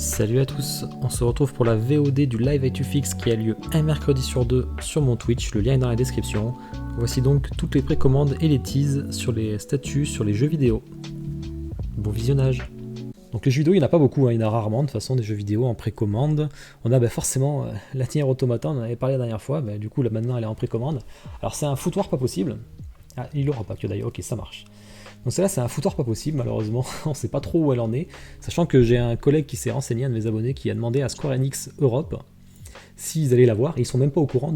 Salut à tous, on se retrouve pour la VOD du Live A2Fix qui a lieu un mercredi sur deux sur mon Twitch, le lien est dans la description. Voici donc toutes les précommandes et les teases sur les statuts sur les jeux vidéo. Bon visionnage. Donc les jeux vidéo il n'y en a pas beaucoup, il y en a rarement de toute façon des jeux vidéo en précommande. On a forcément la Nier Automata, on en avait parlé la dernière fois, du coup là maintenant elle est en précommande. Alors c'est un foutoir pas possible. Ah il l'aura pas que d'ailleurs, ok ça marche. Donc celle-là c'est un foutoir pas possible malheureusement, on sait pas trop où elle en est, sachant que j'ai un collègue qui s'est renseigné, un de mes abonnés, qui a demandé à Square Enix Europe s'ils allaient la voir, ils sont même pas au courant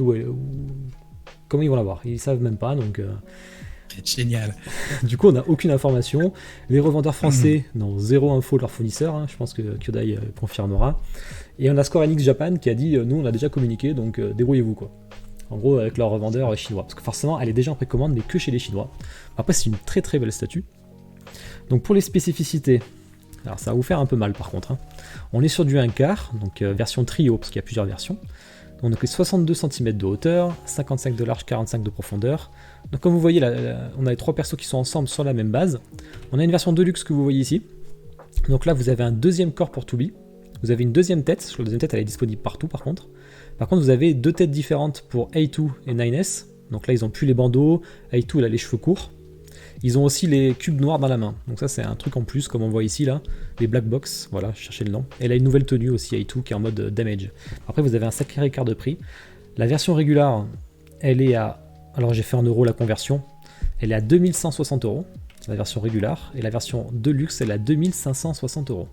comment ils vont la voir, ils savent même pas donc... C'est génial. Du coup on n'a aucune information, les revendeurs français n'ont zéro info de leur fournisseur, je pense que Kyodai confirmera, et on a Square Enix Japan qui a dit nous on a déjà communiqué donc débrouillez-vous quoi. En gros avec leur revendeur chinois, parce que forcément elle est déjà en précommande mais que chez les Chinois. Après c'est une très très belle statue. Donc pour les spécificités, alors ça va vous faire un peu mal par contre, on est sur du 1 quart, donc version trio parce qu'il y a plusieurs versions. Donc 62 cm de hauteur, 55 de large, 45 de profondeur. Donc comme vous voyez là, on a les trois persos qui sont ensemble sur la même base. On a une version Deluxe que vous voyez ici. Donc là vous avez un deuxième corps pour Toubi. Vous avez une deuxième tête, la deuxième tête elle est disponible partout par contre. Par contre vous avez deux têtes différentes pour A2 et 9S. Donc là ils ont plus les bandeaux, A2 elle a les cheveux courts. Ils ont aussi les cubes noirs dans la main. Donc ça c'est un truc en plus comme on voit ici là. Les black box, voilà, cherchez le nom. Elle a une nouvelle tenue aussi A2 qui est en mode damage. Après vous avez un sacré écart de prix. La version régulière, elle est à... Alors j'ai fait en euros la conversion. Elle est à 2160 €, la version régulière. Et la version Deluxe elle est à 2560 €.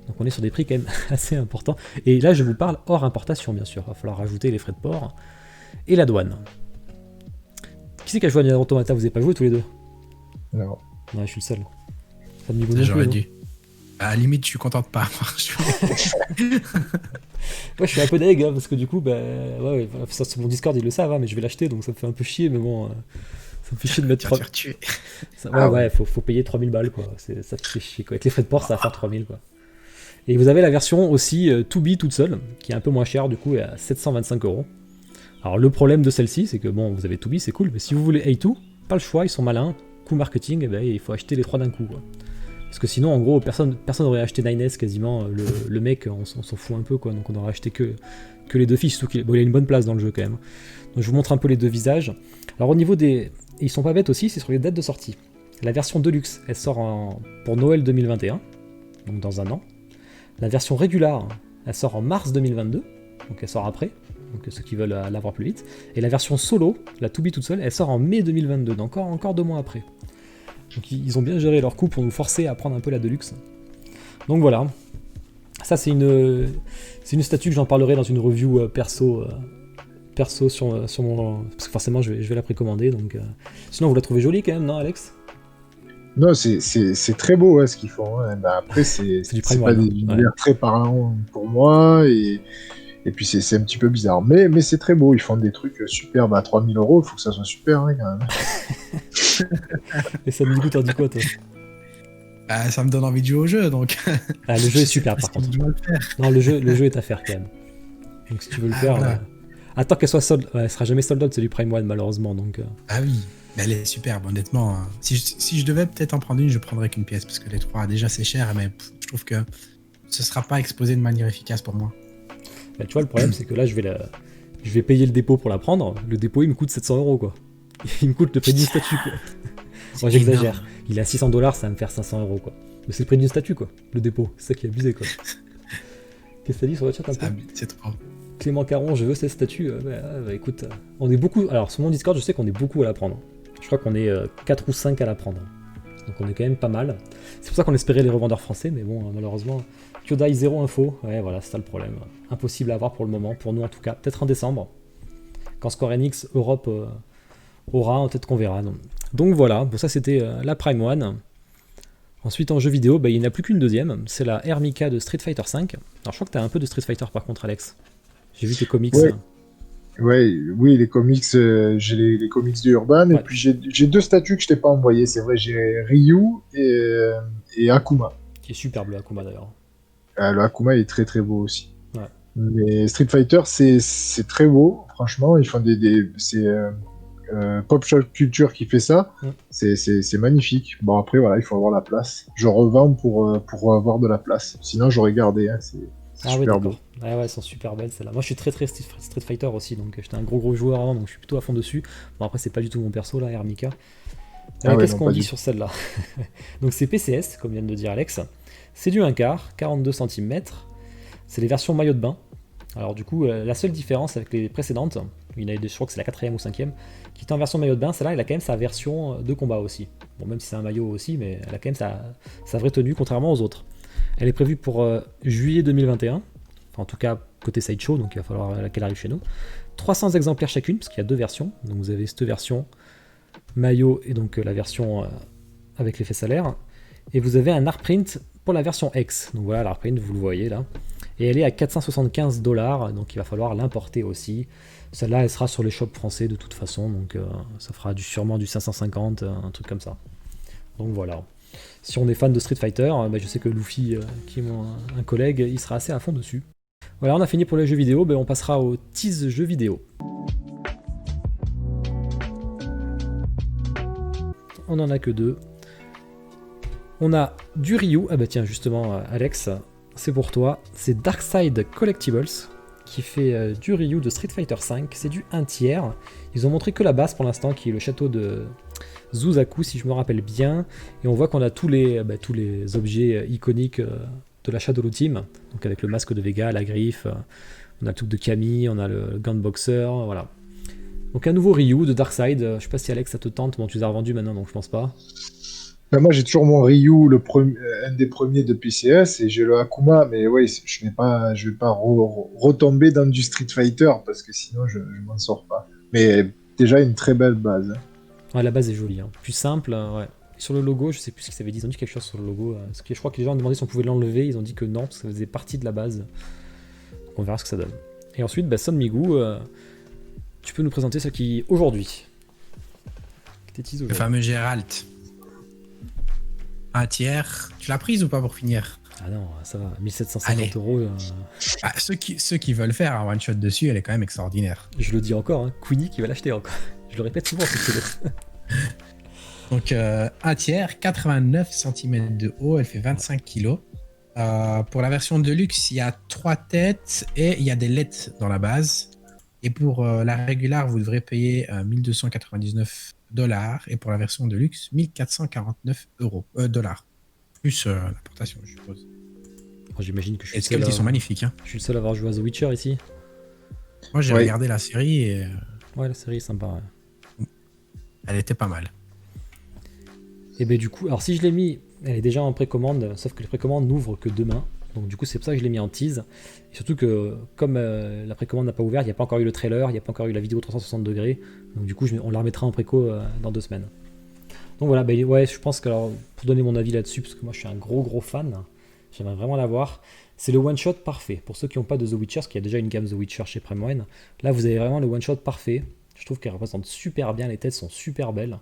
Donc on est sur des prix quand même assez importants. Et là je vous parle hors importation bien sûr. Il va falloir rajouter les frais de port et la douane. Qui c'est qui a joué à Nier Automata? Vous avez pas joué tous les deux? Non. Ouais, je suis le seul. Ça me niveau non J'aurais plus, dû. À la limite, je suis content de pas avoir joué. Ouais, je suis un peu deg, parce que du coup, ouais, ça, sur mon Discord ils le savent, mais je vais l'acheter donc ça me fait un peu chier, mais bon, ça me fait chier de mettre Tu vas te faire tuer. Ouais, faut payer 3000 balles quoi, ça te fait chier quoi. Avec les frais de port, ça va faire 3000 quoi. Et vous avez la version aussi To Be toute seule, qui est un peu moins chère du coup, à 725 €. Alors le problème de celle-ci, c'est que bon, vous avez To Be, c'est cool, mais si vous voulez A2, pas le choix, ils sont malins, coup marketing, il faut acheter les trois d'un coup quoi. Parce que sinon, en gros, personne aurait acheté 9S quasiment. Le mec, on s'en fout un peu, quoi. Donc on aurait acheté que les deux fiches. Surtout il a une bonne place dans le jeu, quand même. Donc je vous montre un peu les deux visages. Alors au niveau des... Et ils sont pas bêtes aussi, c'est sur les dates de sortie. La version Deluxe, elle sort pour Noël 2021, donc dans un an. La version régulière, elle sort en mars 2022, donc elle sort après. Donc ceux qui veulent l'avoir plus vite. Et la version solo, la To Be toute seule, elle sort en mai 2022, donc encore 2 mois après. Donc ils ont bien géré leur coup pour nous forcer à prendre un peu la Deluxe. Donc voilà. Ça c'est une statue que j'en parlerai dans une review perso sur mon... Parce que forcément je vais la précommander. Donc, sinon vous la trouvez jolie quand même, non Alex? Non, c'est très beau ce qu'ils font. Après, c'est pas des univers très parlants pour moi. Et puis c'est un petit peu bizarre. Mais c'est très beau. Ils font des trucs superbes à 3000 €. Il faut que ça soit super quand même. Et ça me dit t'en dis quoi toi? Ça me donne envie de jouer au jeu donc. Le jeu est super par contre. Non, le jeu est à faire quand même. Donc si tu veux le faire, voilà. Attends qu'elle soit sold. Ouais, elle sera jamais sold out, c'est du Prime One malheureusement donc. Ah oui, mais elle est superbe honnêtement. Si je devais peut-être en prendre une, je prendrais qu'une pièce parce que les trois déjà c'est cher, mais je trouve que ce sera pas exposé de manière efficace pour moi. Tu vois le problème c'est que là je vais payer le dépôt pour la prendre. Le dépôt il me coûte 700 € quoi. Il me coûte le prix d'une statue quoi. Moi j'exagère. Il est à 600 $, ça va me faire 500 € quoi. Mais c'est le prix d'une statue quoi, le dépôt. C'est ça qui est abusé quoi. Qu'est-ce que t'as dit sur le chat un peu? C'est trop. Clément Caron, je veux cette statue. Écoute, on est beaucoup. Alors sur mon Discord, je sais qu'on est beaucoup à la prendre. Je crois qu'on est 4 ou 5 à la prendre. Donc on est quand même pas mal. C'est pour ça qu'on espérait les revendeurs français, mais bon, malheureusement, Kyodai 0 info. Ouais, voilà, c'est ça le problème. Impossible à avoir pour le moment, pour nous en tout cas. Peut-être en décembre, quand Square Enix Europe aura, peut-être qu'on verra. Donc voilà, bon, ça c'était la Prime One. Ensuite en jeu vidéo, il n'y en a plus qu'une deuxième, c'est la Hermika de Street Fighter V. Alors je crois que tu as un peu de Street Fighter par contre Alex. J'ai vu tes comics. Ouais, oui, les comics, j'ai les comics de Urban, et puis j'ai deux statues que je t'ai pas envoyées, c'est vrai, j'ai Ryu et Akuma. Qui est superbe le Akuma d'ailleurs. Le Akuma est très très beau aussi. Ouais. Mais Street Fighter, c'est très beau, franchement, ils font Pop Culture qui fait ça, c'est magnifique. Bon, après, voilà, il faut avoir la place. Je revends pour avoir de la place. Sinon, j'aurais gardé. Hein, c'est super beau. Ouais, elles sont super belles celles-là. Moi, je suis très Street Fighter aussi, donc j'étais un gros joueur avant, donc je suis plutôt à fond dessus. Bon, après, c'est pas du tout mon perso là, Hermika. Qu'est-ce qu'on dit sur celle-là? Donc, c'est PCS, comme vient de le dire Alex. C'est du 1/4, 42 cm. C'est les versions maillot de bain. Alors du coup, la seule différence avec les précédentes, je crois que c'est la 4ème ou 5ème, qui était en version maillot de bain, celle-là, elle a quand même sa version de combat aussi. Bon, même si c'est un maillot aussi, mais elle a quand même sa vraie tenue, contrairement aux autres. Elle est prévue pour juillet 2021, enfin, en tout cas côté Sideshow, donc il va falloir qu'elle arrive chez nous. 300 exemplaires chacune, parce qu'il y a deux versions. Donc vous avez cette version maillot et donc la version avec l'effet salaire. Et vous avez un art print pour la version X. Donc voilà, l'art print, vous le voyez là. Et elle est à 475 $, donc il va falloir l'importer aussi. Celle-là, elle sera sur les shops français de toute façon, donc ça fera sûrement du 550, un truc comme ça. Donc voilà. Si on est fan de Street Fighter, je sais que Luffy, qui est un collègue, il sera assez à fond dessus. Voilà, on a fini pour les jeux vidéo, on passera aux tease jeux vidéo. On en a que deux. On a du Ryu, tiens justement Alex, c'est pour toi, c'est Darkside Collectibles qui fait du Ryu de Street Fighter V, c'est du 1/3. Ils ont montré que la base pour l'instant, qui est le château de Zuzaku si je me rappelle bien, et on voit qu'on a tous les objets iconiques de la Shadow Team, donc avec le masque de Vega, la griffe, on a le truc de Camille, on a le Gunboxer, voilà. Donc un nouveau Ryu de Darkside, je sais pas si Alex ça te tente, bon tu les as revendus maintenant donc je pense pas. Moi j'ai toujours mon Ryu, un des premiers de PCS, et j'ai le Akuma, mais ouais, je vais pas retomber dans du Street Fighter parce que sinon je m'en sors pas. Mais déjà une très belle base. Ouais, la base est jolie, hein. Plus simple, ouais. Sur le logo, je sais plus ce qu'ils avaient dit, ils ont dit quelque chose sur le logo. Parce que je crois que les gens ont demandé si on pouvait l'enlever, ils ont dit que non, parce que ça faisait partie de la base. Donc on verra ce que ça donne. Et ensuite, Son Migu, tu peux nous présenter ce qui aujourd'hui. Le fameux Geralt. 1/3. Tu l'as prise ou pas pour finir? Ah non, ça va, 1750 €. Ceux qui veulent faire un one-shot dessus, elle est quand même extraordinaire. Je le dis encore, hein, Queenie qui va l'acheter encore. Je le répète souvent, c'est que Donc 1/3, 89 cm de haut, elle fait 25 kg. Pour la version Deluxe, il y a 3 têtes et il y a des LED dans la base. Et pour la régulière, vous devrez payer 1299 $. Et pour la version Deluxe, 1449 $. Plus l'importation, je suppose. Bon, j'imagine que je suis le seul. Ils sont magnifiques. Hein. Je suis le seul à avoir joué à The Witcher ici. Moi, j'ai regardé la série et... Ouais, la série est sympa. Ouais. Elle était pas mal. Et du coup, alors si je l'ai mis, elle est déjà en précommande, sauf que les précommandes n'ouvrent que demain. Donc du coup, c'est pour ça que je l'ai mis en tease. Et surtout que, comme la précommande n'a pas ouvert, il n'y a pas encore eu le trailer, il n'y a pas encore eu la vidéo 360 degrés. Donc du coup, on la remettra en préco dans 2 semaines. Donc voilà, ouais, je pense que, alors, pour donner mon avis là-dessus, parce que moi je suis un gros fan, j'aimerais vraiment l'avoir, c'est le one-shot parfait. Pour ceux qui n'ont pas de The Witcher, parce qu'il y a déjà une gamme The Witcher chez Prime One, là vous avez vraiment le one-shot parfait. Je trouve qu'elle représente super bien, les têtes sont super belles.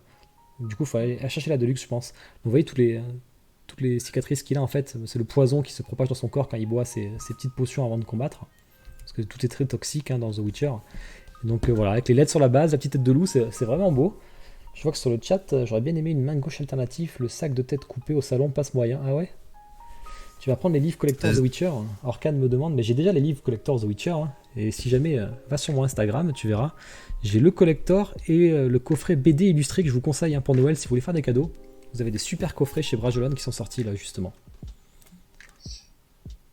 Du coup, il faut aller chercher la Deluxe, je pense. Donc, vous voyez toutes les cicatrices qu'il a, en fait, c'est le poison qui se propage dans son corps quand il boit ses petites potions avant de combattre. Parce que tout est très toxique dans The Witcher. Et donc voilà, avec les LED sur la base, la petite tête de loup, c'est vraiment beau. Je vois que sur le chat, j'aurais bien aimé une main gauche alternative, le sac de tête coupé au salon passe moyen. Ah ouais? Tu vas prendre les livres collector The Witcher. Orkan me demande, mais j'ai déjà les livres collector The Witcher. Et si jamais, va sur mon Instagram, tu verras. J'ai le collector et le coffret BD illustré que je vous conseille pour Noël si vous voulez faire des cadeaux. Vous avez des super coffrets chez Brajolon qui sont sortis là justement.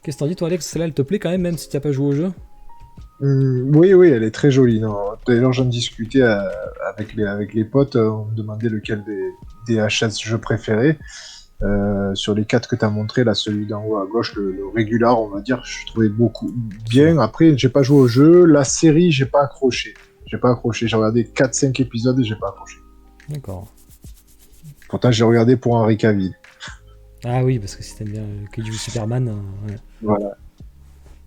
Qu'est-ce que t'en dis toi Alex? Celle-là elle te plaît quand même si tu n'as pas joué au jeu? Oui, elle est très jolie. D'ailleurs j'en discutais avec les potes, on me demandait lequel des HS je préférais. Sur les 4 que tu as montré, là, celui d'en haut à gauche, le régular, on va dire, je trouvais beaucoup bien. Après, j'ai pas joué au jeu. La série, j'ai pas accroché. J'ai regardé 4-5 épisodes et j'ai pas accroché. D'accord. Pourtant, j'ai regardé pour Henry Cavill. Ah oui, parce que si t'aimes bien que du Superman. Ouais. Voilà.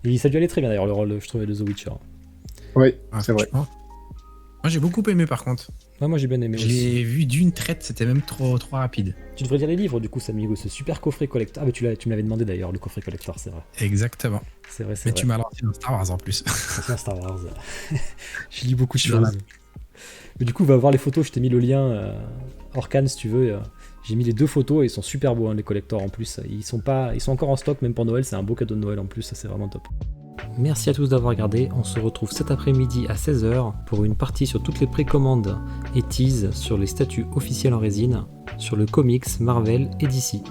Et ça lui allait très bien d'ailleurs, le rôle, je trouvais, de The Witcher. Oui, c'est vrai. Moi, j'ai beaucoup aimé par contre. Ouais, moi j'ai bien aimé aussi. Je l'ai vu d'une traite, c'était même trop rapide. Tu devrais lire les livres du coup, Samigo, ce super coffret collector. Ah, mais tu me l'avais demandé d'ailleurs, le coffret collector, c'est vrai. Exactement. C'est vrai. Mais tu m'as lancé dans Star Wars en plus. Dans Star Wars. Je lis beaucoup de choses. Mais du coup, va voir les photos, je t'ai mis le lien Orkan si tu veux. J'ai mis les 2 photos et ils sont super beaux, hein, les collectors en plus. Ils sont encore en stock, même pour Noël, c'est un beau cadeau de Noël en plus, ça c'est vraiment top. Merci à tous d'avoir regardé, on se retrouve cet après-midi à 16h pour une partie sur toutes les précommandes et teases sur les statues officielles en résine, sur le comics, Marvel et DC.